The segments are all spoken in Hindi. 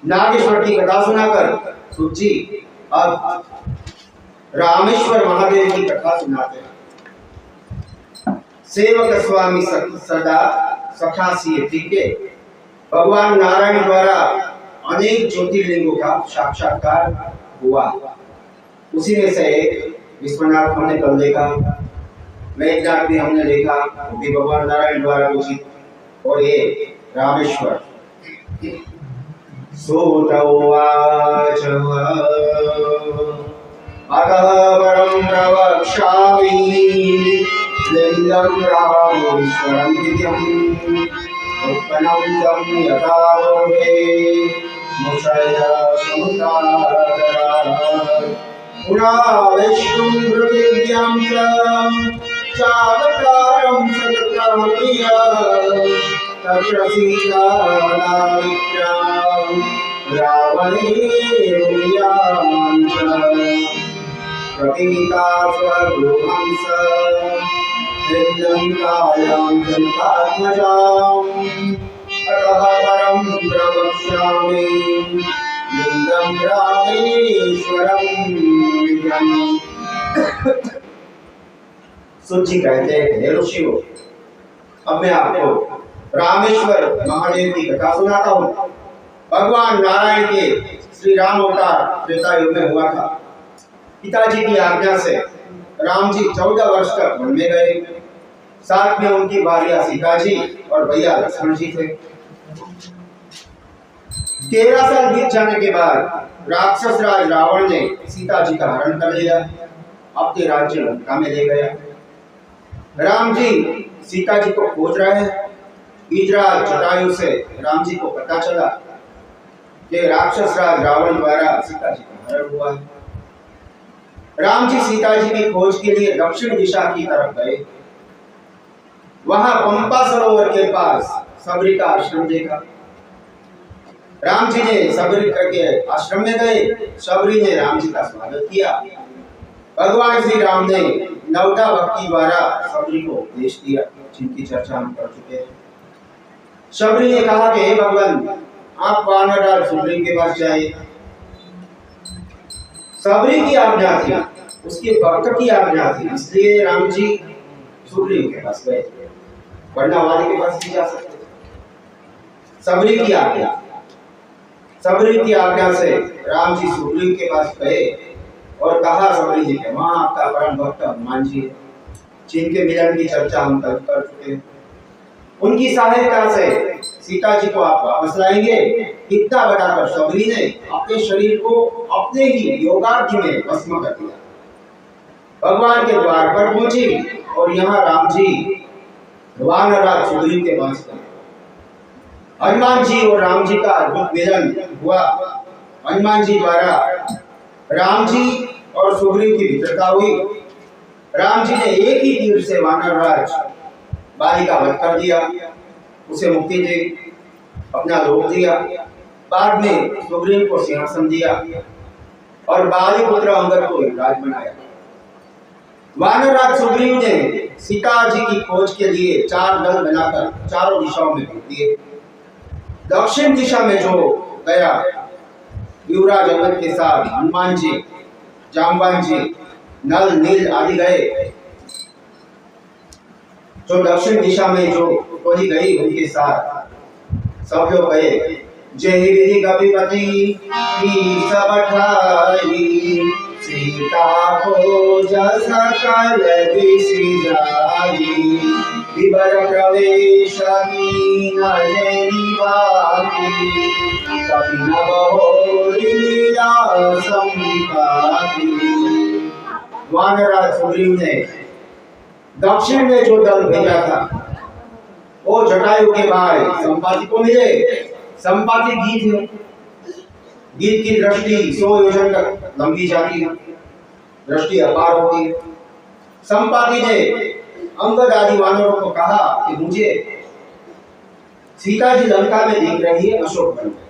नागेश्वर की कथा सुनाकर सूत जी अब रामेश्वर महादेव की कथा सुनाते हैं। सेवक स्वामी सदा सखा सिए टीके। भगवान नारायण द्वारा अनेक ज्योतिर्लिंगों का साक्षात्कार हुआ। उसी में से विश्वनाथ हमने कल देखा, मेघनाथ भी हमने देखा, वो भी भगवान नारायण द्वारा घोषित, और ये रामेश्वर। सूत उवाच अतः परं प्रवक्ष्यामि लिंगं रामेश्वरं नित्यम् उत्पन्नं तं यथा पूर्वे मुषय समुदातरात् पुराविष्णुं पृथिव्यां च चावतारं सततं प्रिया तत्र सीता रावणेन प्रतीता स्वगृहंस कायां जन्तात्मजाम् अतः परं प्रवक्ष्यामि लिंगं रामेश्वरं नित्यम्। सूत जी कहते हैं, हे ऋषियों, अब मैं आपको रामेश्वर महादेव की कथा सुनाता हूँ। भगवान नारायण के श्री राम अवतार त्रेता युग में हुआ था। पिताजी की आज्ञा से राम जी 14 वर्ष तक वन में गए। साथ में उनकी भार्या सीता जी और भैया लक्ष्मण जी थे। 13 साल बीत जाने के बाद राक्षस राज रावण ने सीता जी का हरण कर लिया, अपने राज्य लंका में ले गया। राम जी सीता जी को खोज रहे हैं। इजराज जटायु से राम जी को पता चला कि राक्षस राज रावण द्वारा सीता जी का हरण हुआ है। राम जी सीता जी की खोज के लिए दक्षिण दिशा की तरफ गए। वहां पंपा सरोवर के पास सबरी का आश्रम देखा। राम जी ने सबरी के आश्रम में गए। सबरी ने राम जी का स्वागत किया। भगवान श्री राम ने नवदा भक्ति द्वारा सबरी को उपदेश दिया, जिनकी चर्चा हम कर चुके हैं। सबरी ने कहा कि हे भगवान, आप वानरराज सुग्रीव के पास जाइए। सबरी की आज्ञा थी, उसके भक्त की आज्ञा थी, इसलिए राम जी सुग्रीव के पास गए, वरना वाली के पास नहीं जा सकते। सबरी की आज्ञा, सबरी की आज्ञा से राम जी सुग्रीव के पास गए और कहा सबरी जी के, वहां आपका परम भक्त हनुमान जी है, जिनके मिलन की चर्चा हम कल कर चुके हैं। उनकी सहायता से सीता जी को आप वापस लाएंगे। इतना बताकर सबरी ने अपने शरीर को अपने ही योगाग्नि में भस्म कर दिया। भगवान के द्वार पर पहुंची और यहाँ राम जी वानरराज सुग्रीव के पास गए। हनुमान जी और राम जी का अद्भुत मिलन हुआ। हनुमान जी द्वारा राम जी और सुग्रीव की मित्रता हुई। राम जी ने एक ही तीर से वानरराज बाली का वध कर दिया, उसे मुक्ति दी, अपना लोक दिया। बाद में सुग्रीव को सिंहासन दिया और बाली पुत्र अंगद को राज बनाया। वानरराज सुग्रीव ने सीता जी की खोज के लिए 4 दल बनाकर चारों दिशाओं में भेज दिए। दक्षिण दिशा में जो गया, युवराज अंगद के साथ हनुमान जी, जामवान जी, नल, नील आदि गए। जो दक्षिण दिशा में जो टोली गई, उनके साथ सब लोग गए। जय विधि कपिपति की सब ठाई, सीता को जस सकल दिसि जाई, विवर प्रवेश कीन जय निवासी, कपि न बहोरि लीला संपाति। वानरराज सुग्रीव ने दक्षिण में जो दल भेजा था, वो जटायु के भाई संपाति को मिले। संपाति गीत है, गीत की दृष्टि 100 योजन तक लंबी जाती है, दृष्टि अपार होती है। संपाति ने अंगद आदि वानरों को कहा कि मुझे सीता जी लंका में दिख रही है अशोक वन में।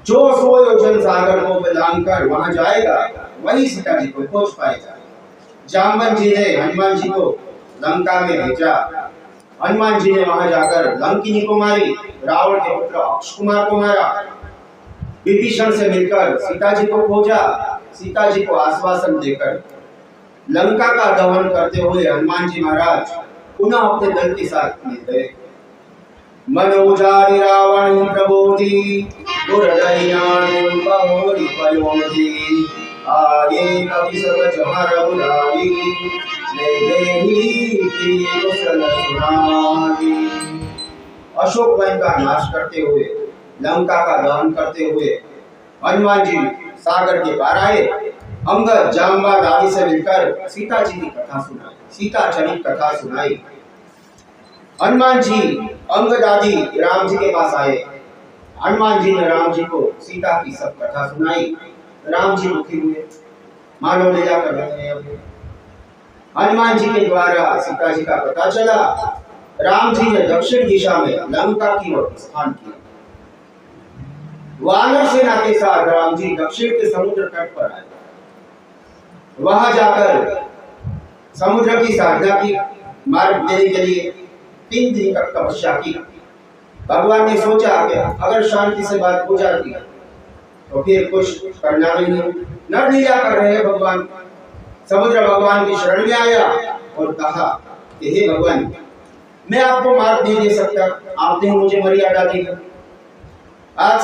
जो 100 योजन सागर को लांग कर वहां जाएगा, वही सीता जी को खोज पाएगा। जामवन जी ने हनुमान जी को लंका में भेजा हनुमान जी ने वहां जाकर लंकिनी को मारी, रावण के पुत्र अक्षकुमार को मारा, विभीषण से मिलकर सीता जी को खोजा, सीता जी को आश्वासन देकर लंका का दहन करते हुए हनुमान जी महाराज पुनः अपने दल के साथ मिल गए। मन उजारि रावण प्रबोधि, दुर्दयनान बहुरि पयोधि, आये कपि सब जहाँ रघुराई, देहि की कुशल सुनाई। अशोक वन का नाश करते हुए, लंका का दहन करते हुए हनुमान जी सागर के पार आए। अंगद जामवंत आदि से मिलकर सीता जी की कथा सुनाई, सीता चरित कथा सुनाई। हनुमान जी अंगद आदि राम जी के पास आए। हनुमान जी ने राम जी को सीता की सब कथा सुनाई। राम जी दुखी हुए, मानव लीला कर रहे हैं। हनुमान जी के द्वारा सीता जी का पता चला। राम जी ने दक्षिण दिशा में लंका की ओर प्रस्थान किया। वानर सेना के साथ राम जी दक्षिण के समुद्र तट पर आए। वहां जाकर समुद्र की साधना की, मार्ग देने के लिए 3 दिन तक तपस्या की। भगवान ने सोचा कि अगर शांति से बात हो जाती तो फिर कुछ करना नहीं है, नर लीला कर रहे हैं भगवान। समुद्र भगवान की शरण में आया और कहा कि हे भगवान, मैं आपको मार्ग नहीं दे सकता, आपने मुझे मर्यादा दी। आप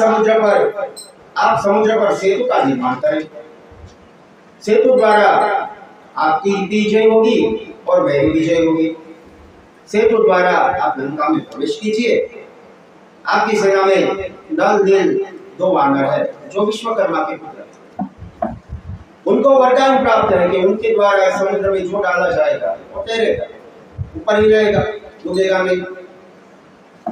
समुद्र पर सेतु का निर्माण करें। सेतु द्वारा आपकी विजय होगी और मेरी विजय होगी। सेतु द्वारा आप लंका में प्रवेश कीजिए। आपकी सेना में नल नील 2 वानर है जो विश्वकर्मा के पुत्र हैं। उनको वरदान प्राप्त है कि उनके द्वारा समुद्र में जो डाला जाएगा वो तैरेगा, ऊपर ही रहेगा, डूबेगा नहीं।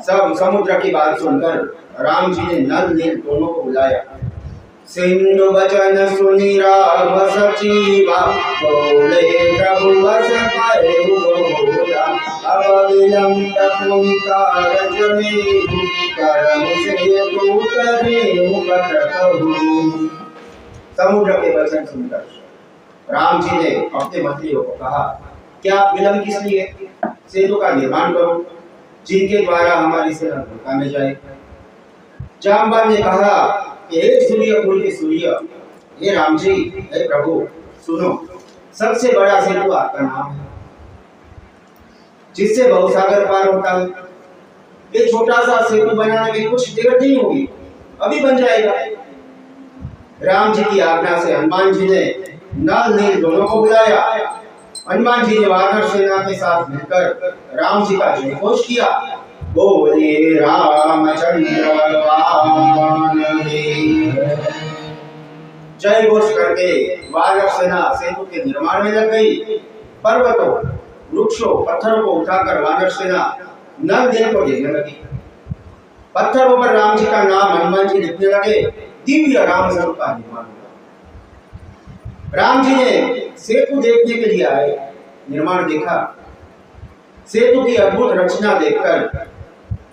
सब समुद्र की बात सुनकर राम जी ने नल नील दोनों को बुलाया। सिंधु वचन सुनि राम सचिवा, बोले प्रभु बस पाए बहुरा। अब विलंब कोई कारज में, करम से तू करे मुकट कहू। समुद्र के वचन सुनकर राम जी ने अपने मंत्रियों को कहा, क्या आप विलंब किस लिए? सेतु का निर्माण करो जिनके द्वारा हमारी सेना लंका में जाए। जामवंत ने कहा कि हे सूर्य कुल के सूर्य, हे राम जी, हे प्रभु, सुनो, सबसे बड़ा सेतु आपका नाम है जिससे बहुसागर पार होता है। ये छोटा सा सेतु बनाने में कुछ देर नहीं होगी, अभी बन जाएगा। राम जी की आज्ञा से हनुमान जी ने नल नील दोनों को बुलाया। हनुमान जी ने वानर सेना के साथ मिलकर राम जी का जय घोष किया। बोले रामचंद्र भगवान की जय घोष करके वानर सेना सेतु के निर्माण में लग गई। पर्वतों, वृक्षों, पत्थरों को उठाकर वानर सेना नल नील को देने लगी। पत्थरों पर राम जी का नाम हनुमान जी लिखने लगे। दिव्य राम स्वरूप का निर्माण हुआ। राम जी ने सेतु देखने के लिए आए, निर्माण देखा। सेतु की अद्भुत रचना देखकर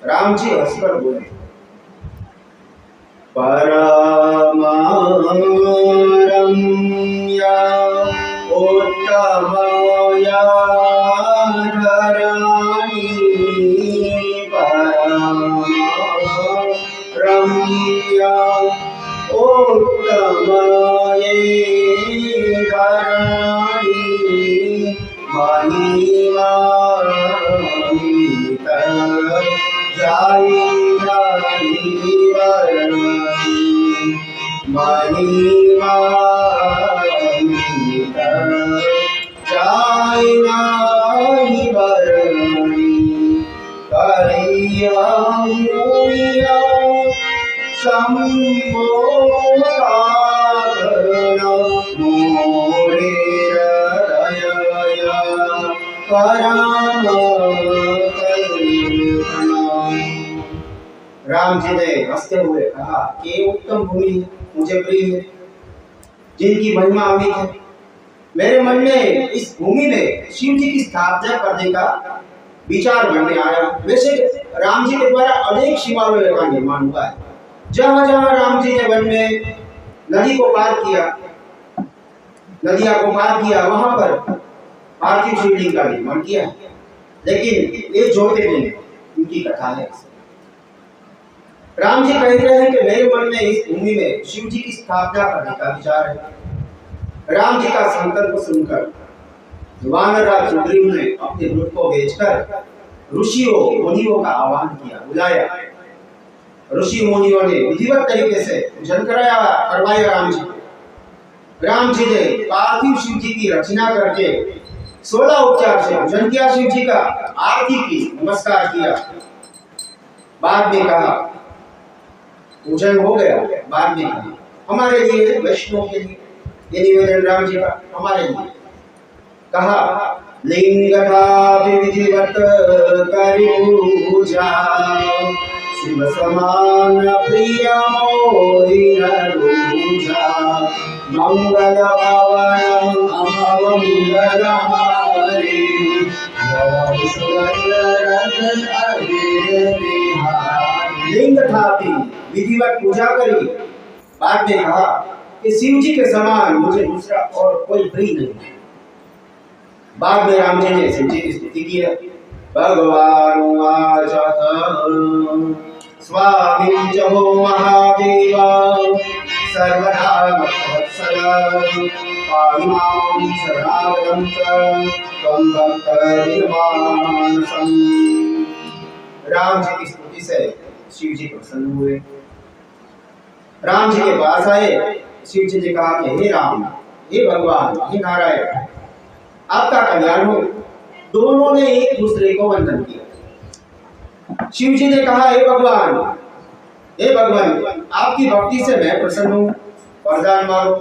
राम जी हंसकर बोले, परम रम्या उत्तमया धराणी, परम रम्या उत्तमये धराणी, महिमा जाई जाई वरणी, महिमा जाई जाई वरणी। करिया मुनिया शंभो साधना, मोरे हृदय परम करुणा। राम जी ने हंसते हुए कहा कि उत्तम भूमि मुझे प्रिय है, जिनकी महिमा अमित है। मेरे मन में इस भूमि में शिव जी की स्थापना करने का विचार मन में आया। वैसे राम जी के द्वारा अनेक शिवालयों का निर्माण हुआ है। जहाँ जहाँ राम जी ने वन में नदी को पार किया, नदियां को पार किया, वहां पर पार्थिव शिवलिंग का निर्माण किया। लेकिन ये ज्योतिर्लिंग उनकी कथा है। राम जी कहते हैं कि मेरे मन में इस भूमि में शिव जी की स्थापना करने का विचार है। राम जी का संकल्प सुनकर वानरराज सुग्रीव ने अपने दूत को भेजकर ऋषियों मुनियों का आह्वान किया, बुलाया। ऋषि मुनियों ने विधिवत तरीके से पूजन करवाया राम जी। राम जी ने पार्थिव शिव जी की रचना करके 16 उपचार से पूजन किया, शिव जी का आरती की, नमस्कार किया। बाद में कहा, पूजन हो गया, बाद में कहा हमारे लिए, वैष्णव के लिए ये निवेदन राम जी का हमारे लिए, कहा लिंगथा विधिवत करि पूजा, शिव समान प्रिय मोहि न दूजा, मंगल भवन अमंगल हारी, लिंग था विधिवत पूजा करी। बाद में कहा कि शिव जी के समान मुझे दूसरा और कोई प्रिय नहीं। बाद में राम जी ने शिव जी की स्तुति की है। भगवान वाच स्वामी जहो महादेव सर्वदा वत्सल पाहिमां शरणागतं त्वं भक्तमानसम्। राम जी की स्तुति से शिव जी प्रसन्न हुए। राम जी के पास आए। शिव जी ने कहा कि हे राम, हे भगवान, हे नारायण, आपका कल्याण हो। दोनों ने एक दूसरे को वंदन किया। शिव जी ने कहा, हे भगवान, हे भगवान, आपकी भक्ति से मैं प्रसन्न हूँ, वरदान मांगो।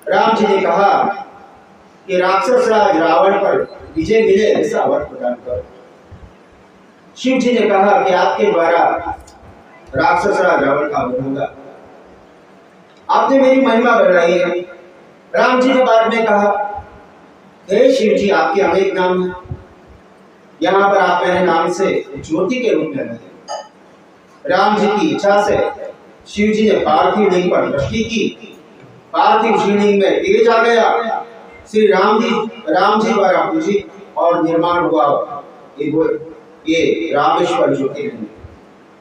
राम जी ने कहा कि राक्षस राज रावण पर विजय मिले ऐसा वर प्रदान करो। शिव जी ने कहा कि आपके द्वारा राक्षस राज रावण का वध होगा। आपने मेरी महिमा बढ़ाई है। राम जी ने बाद में कहा, हे शिव जी, आपके अनेक नाम हैं, यहाँ पर आप मेरे नाम से ज्योति के रूप में रहे। राम जी की इच्छा से शिव जी ने पार्थिव लिंग पर दृष्टि की। पार्थिव शिवलिंग में तेज आ गया। श्री राम जी द्वारा पूजित और निर्माण हुआ ये रामेश्वर ज्योतिर्लिंग।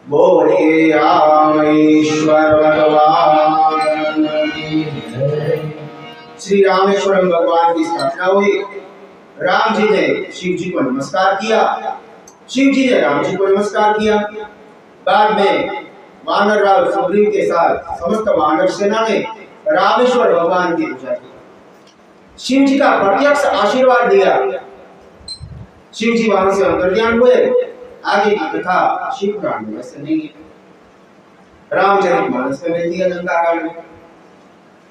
बोले रामेश्वर भगवान की जय। श्री रामेश्वरम भगवान की स्थापना हुई। राम जी ने शिव जी को नमस्कार किया, शिव जी ने राम जी को नमस्कार किया। बाद में वानर राज सुग्रीव के साथ समस्त वानर सेना ने रामेश्वर भगवान की पूजा की। शिव जी का प्रत्यक्ष आशीर्वाद दिया। शिव जी वहां से अंतर्ध्यान हुए। आगे की कथा शिव पुराण में वैसे नहीं है। रामचरितमानस में मिलती है लंका कांड में।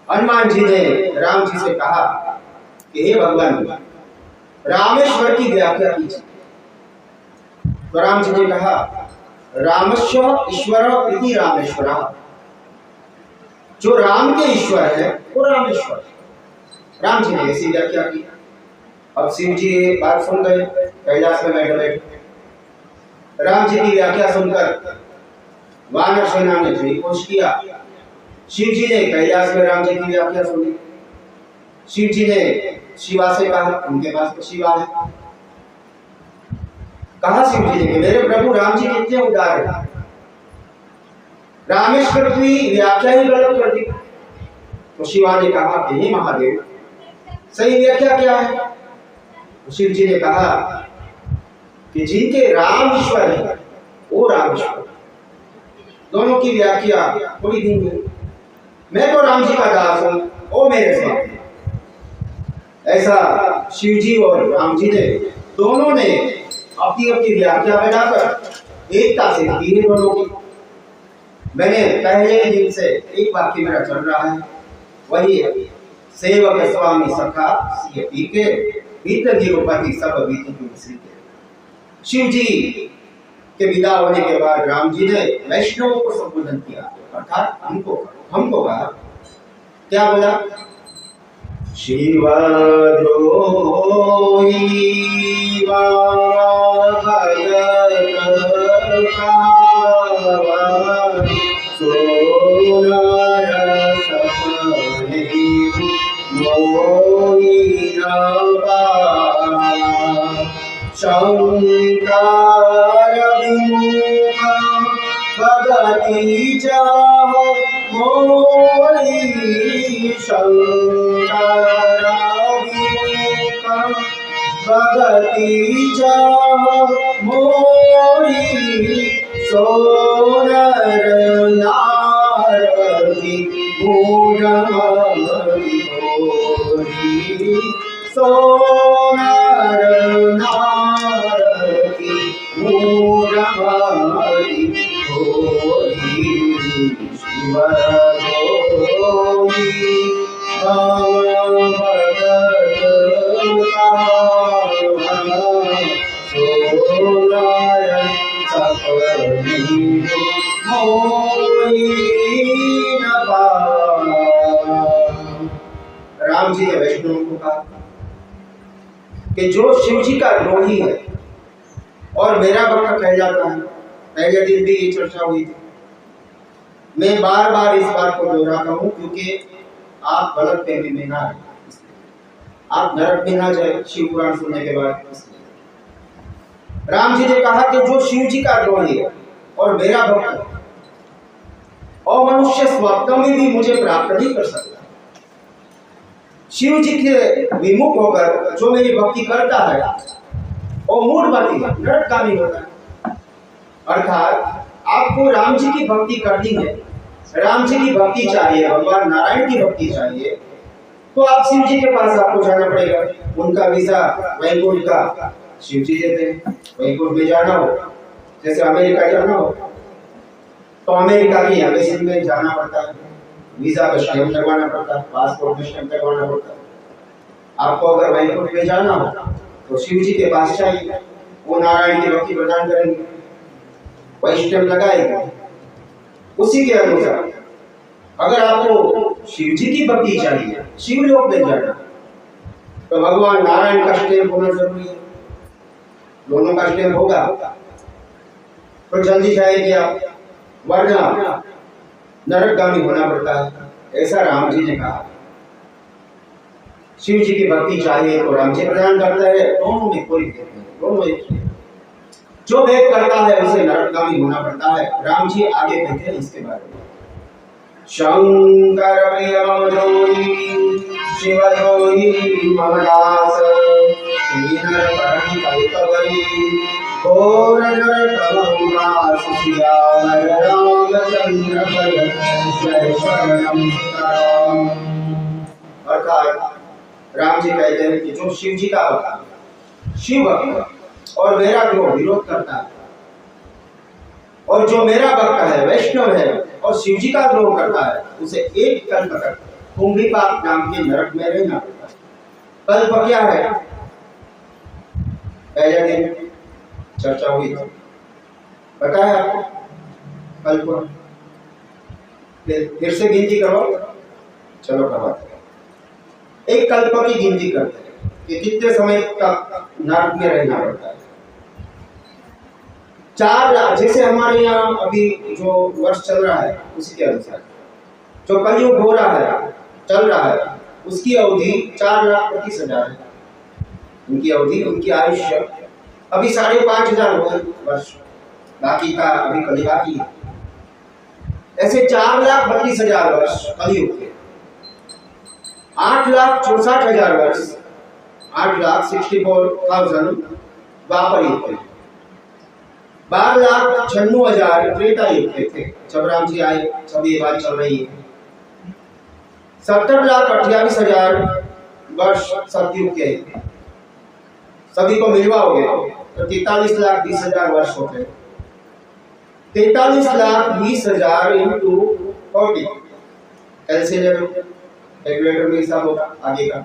हनुमान जी ने राम जी से कहा कि हे भगवान, रामेश्वर की व्याख्या कीजिए। तो राम जी ने कहा, रामस्य ईश्वर इति रामेश्वर। जो राम के ईश्वर है वो रामेश्वर। राम जी ने ऐसी व्याख्या की। अब शिव जी बात सुन गए, कैलाश में बैठे बैठे। राम जी की व्याख्या सुनकर वानर सेना ने जयघोष किया। शिव जी ने कैलाश में राम जी की व्याख्या सुनी। शिव जी ने शिवा से कहा, उनके पास तो शिवा है। कहा शिव जी ने कि मेरे प्रभु राम जी कितने उदार हैं, रामेश्वर की व्याख्या ही गलत कर दी। तो शिवा ने कहा कि हे महादेव, सही व्याख्या क्या है? तो शिव जी ने कहा कि जिनके राम ईश्वर है वो रामेश्वर। दोनों की व्याख्या थोड़ी भिन्न है। मैं तो राम जी का दास हूं, वो मेरे स्वामी। ऐसा शिव जी और राम जी ने दोनों ने अपनी अपनी व्याख्या बनाकर एकता से की है दोनों की। मैंने पहले दिन से एक वाक्य मेरा चल रहा है, वही है, सेवक स्वामी सखा सिय पीके, बीत निरूपति सब बीत तुलसी के। शिव जी के विदा होने के बाद राम जी ने वैष्णवों को संबोधन किया, अर्थात हमको कहा, क्या बोला? शिव द्रोही शंकर विमुख भगति चाह मोरी शंकर विमुख भगति चाह मोरी सोनर नारदी मूढ़मति होरी सोनर नारदी मूढ़मति होरी शिव जोगी भगत सोनारायण सपनी राम जी ने वैष्णव को कहा कि जो शिव जी का द्रोही है और मेरा भक्त कह जाता है, पहले दिन भी ये चर्चा हुई थी, मैं बार बार इस बात को दोहराता हूं क्योंकि आप गलत फहमी में ना आए, आप नरक में ना जाए शिव पुराण सुनने के बाद। राम जी ने कहा कि जो शिव जी का द्रोही है और मेरा भक्त और मनुष्य स्वप्न में भी मुझे प्राप्त नहीं कर सकता। शिव जी के विमुख होकर जो मेरी भक्ति करता है और मूढ़मति नरकगामी होता है। अर्थात आपको राम जी की भक्ति करनी है, राम जी की भक्ति चाहिए, भगवान नारायण की भक्ति चाहिए, तो आप शिव जी के पास आपको जाना पड़ेगा। उनका वीजा वैकुंठ का शिव जी देते हैं। वैकुंठ में जाना हो, जैसे अमेरिका जाना हो तो अमेरिका की एम्बेसी में जाना पड़ता है, वीजा का स्टैंप लगवाना पड़ता है, पासपोर्ट में स्टैंप लगवाना पड़ता है। आपको अगर वैकुंठ में जाना हो तो शिव जी के पास चाहिए, वो नारायण की भक्ति प्रदान करेंगे, वही स्टैंप लगाएगा। उसी के अनुसार अगर आपको शिव जी की भक्ति चाहिए, शिवलोक में जाना, तो भगवान नारायण का स्टैंप होना जरूरी है। दोनों का स्टैंप होगा तो जल्दी जाएंगे आप, वरना नरकगामी होना पड़ता है। ऐसा राम जी ने कहा। शिव जी की भक्ति चाहिए तो राम जी प्रदान करता है, दोनों में कोई भेद नहीं, दोनों एक ही। जो भेद करता है उसे नरकगामी होना पड़ता है। राम जी आगे कहते हैं इसके बारे में, शंकर प्रियम जोई शिव जोई मम दास नर परम कल्पवरी घोर नरकमंगा सुसियार रामचंद्र जय शरणम। अर्थात राम जी कहते हैं कि जो शिव जी का भक्त, शिव भक्त और मेरा जो विरोध करता है, और जो मेरा भक्त है, वैष्णव है और शिव जी का द्रोह करता है, उसे एक कल्प तक कुंभीपाक नाम के नरक में रहना पड़ता है। कल्प क्या है? पहले दिन चर्चा हुई थी, पता है आपको कल्प? फिर से गिनती करो, चलो करवाते हैं। एक कल्प की गिनती करते हैं कि कितने समय तक नरक में रहना पड़ता है। 4 लाख, जैसे हमारे यहाँ अभी जो वर्ष चल रहा है उसी के अनुसार जो कलयुग हो रहा है, चल रहा है, उसकी अवधि 4,25,000 है। उनकी अवधि, उनकी आयुष्य अभी 5,500 हो गए वर्ष, बाकी का अभी कल बाकी है। ऐसे 4,32,000 वर्ष कलयुग के, 8,64,000 वर्ष, 8,64,000 द्वापर युग के, 12,96,000 त्रेता युग के थे जब राम जी आए। सब ये बात चल रही है। 70,28,000 वर्ष सतयुग के, सभी को मिलवाओगे तो 43,20,000 वर्ष होते हैं। 43,20,000 इंटू 40, कैलकुलेटर में हिसाब होगा आगे का,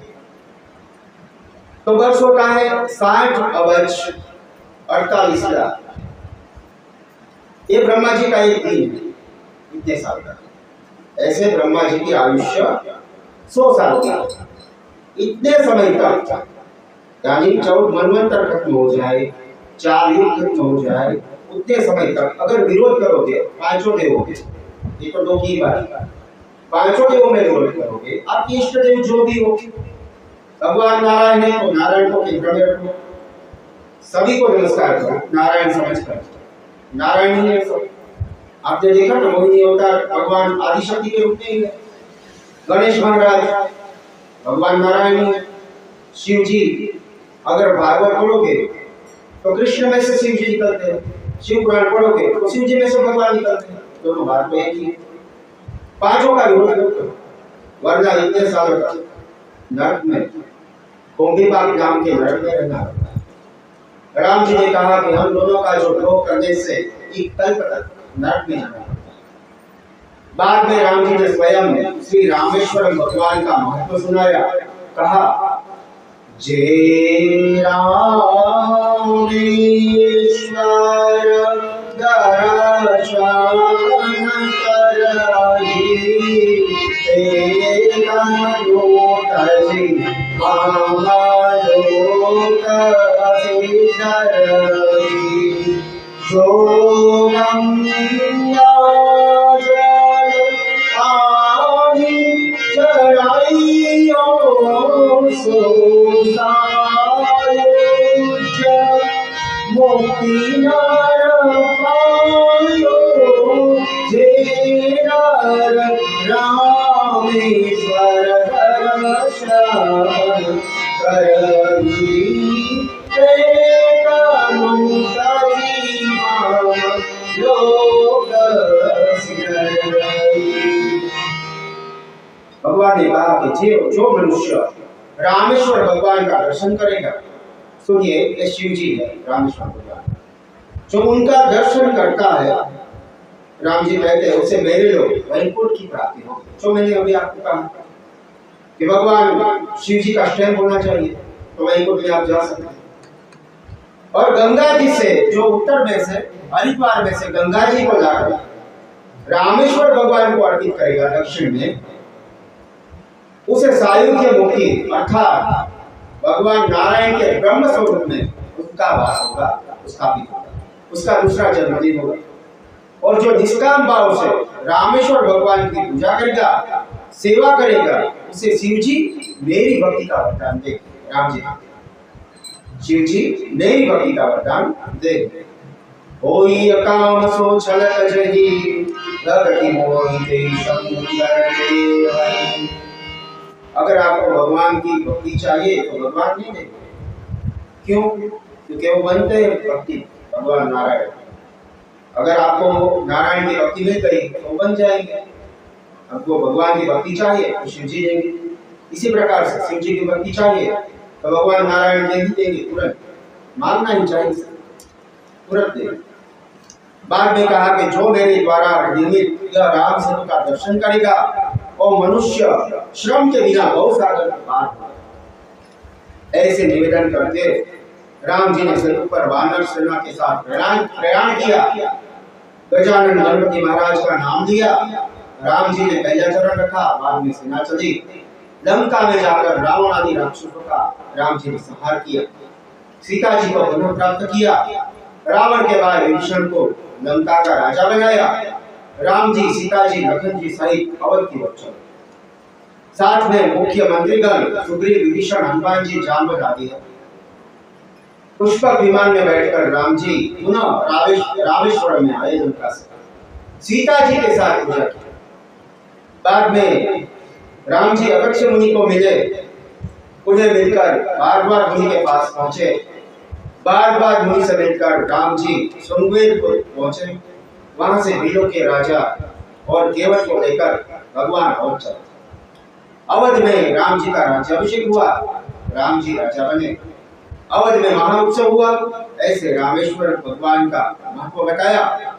तो वर्ष होता है 60,48,00,000। ये ब्रह्मा जी का एक दिन है, इतने साल का। ऐसे ब्रह्मा जी की आयुष्य 100 साल की। इतने समय तक, यानी 14 मनवंतर खत्म हो जाए, 4 युग खत्म हो जाए, उतने समय तक अगर विरोध करोगे, 5 देवों के, ये तो 2 की बात है, 5 देवों में विरोध करोगे, आपके इष्ट देव जो भी हो, भगवान नारायण है तो नारायण को केंद्र में रखो, सभी को नमस्कार करो नारायण समझकर। नारायण ही है सब। आपने देखा ना, मोहिनी अवतार भगवान आदिशक्ति के रूप में ही है। गणेश महाराज भगवान नारायण ही है। शिव जी अगर भागवत पढ़ोगे तो कृष्ण में से शिव जी निकलते हैं, शिव पुराण पढ़ोगे तो शिव जी में से भगवान निकलते हैं। दोनों बात में एक ही। पांचों का विरोध करो, वरना इतने सालों तक नरक में कुंभीपाक नाम के नरक में रहना होता है। राम जी ने कहा कि हम दोनों का जो द्रोह करने से एक कल्प तक नरक में जाना होता है। बाद में राम जी ने स्वयं श्री रामेश्वरम भगवान का महत्व सुनाया। कहा, जय रामेश्वर दर्शन कराई तेरा लोटसी लोक सिद्धरई जो गंगा जल आदि चढ़ाइयो सो मुक्ति नर पायो जे नर रामेश्वर दर्शन करई भगवान ने कहा कि जो मनुष्य रामेश्वर भगवान का दर्शन करेगा, सुनिए ये शिव जी है रामेश्वर भगवान, जो उनका दर्शन करता है, राम जी कहते हैं उसे मेरे लोग वैकुंठ की प्राप्ति हो। जो मैंने अभी आपको कहा कि भगवान शिव जी का स्टैम्प होना चाहिए तो वैकुंठ में आप जा सकते हैं। और गंगा जी से, जो उत्तर में से हरिद्वार में से गंगा जी को लाकर रामेश्वर भगवान को अर्पित करेगा दक्षिण में, उसे सायुज्य मुक्ति अर्थात भगवान नारायण के ब्रह्म स्वरूप में उसका वास होगा, उसका दूसरा जन्मदिन होगा। और जो निष्काम भाव से रामेश्वर भगवान की पूजा करेगा, सेवा करेगा, उसे शिव जी मेरी भक्ति का वरदान दे। राम जी शिव जी मेरी भक्ति का वरदान दे। होई काम सो छलक जही भक्ति मोहि ते सुंदर देवै। अगर आपको भगवान की भक्ति चाहिए तो भगवान नहीं देंगे। क्यों? क्योंकि वो बनते हैं भक्ति भगवान नारायण। अगर आपको नारायण की भक्ति मिल गई तो बन जाएंगे। आपको भगवान की भक्ति चाहिए तो शिव जी देंगे। इसी प्रकार से शिव जी की भक्ति चाहिए तो भगवान नारायण देंगे, तुरंत मांगना ही चाहिए, तुरंत देंगे। बाद में कहा कि जो मेरे द्वारा निर्मित यह राम सेतु का दर्शन करेगा और मनुष्य श्रम के बिना बहुत सागर पार होगा। ऐसे निवेदन करके राम जी ने सेतु पर वानर सेना के साथ प्रयाण किया। गजानन गणपति महाराज का नाम लिया। राम जी ने पहला चरण रखा, बाद में सेना चली। लंका में जाकर रावण आदि राक्षसों का राम जी ने संहार किया। सीता जी को पुनः प्राप्त किया। रावण के बाद विभीषण को लंका का राजा बनाया। राम जी, सीता जी, लखन जी सहित अवध की रक्षा। साथ में मुख्यमंत्रीगण सुग्रीव, विभीषण, हनुमान जी, जामवंत आदि है। पुष्पक विमान में बैठकर राम जी पुनः रामेश्वरम में आए लंका से। सीता जी के साथ पूजा की। बाद में राम जी अगस्त्य मुनि को मिले। उन्हें मिलकर बार-बार मुनि के पास पहुंचे। बार-बार मुनि से मिलकर राम जी श्रृंगेरपुर पहुंचे। वहां से भीलों के राजा और केवट को लेकर भगवान अवध चले। अवध में राम जी का राज्याभिषेक हुआ। राम जी राजा बने। अवध में महाउत्सव हुआ। ऐसे रामेश्वर भगवान का महत्व बताया।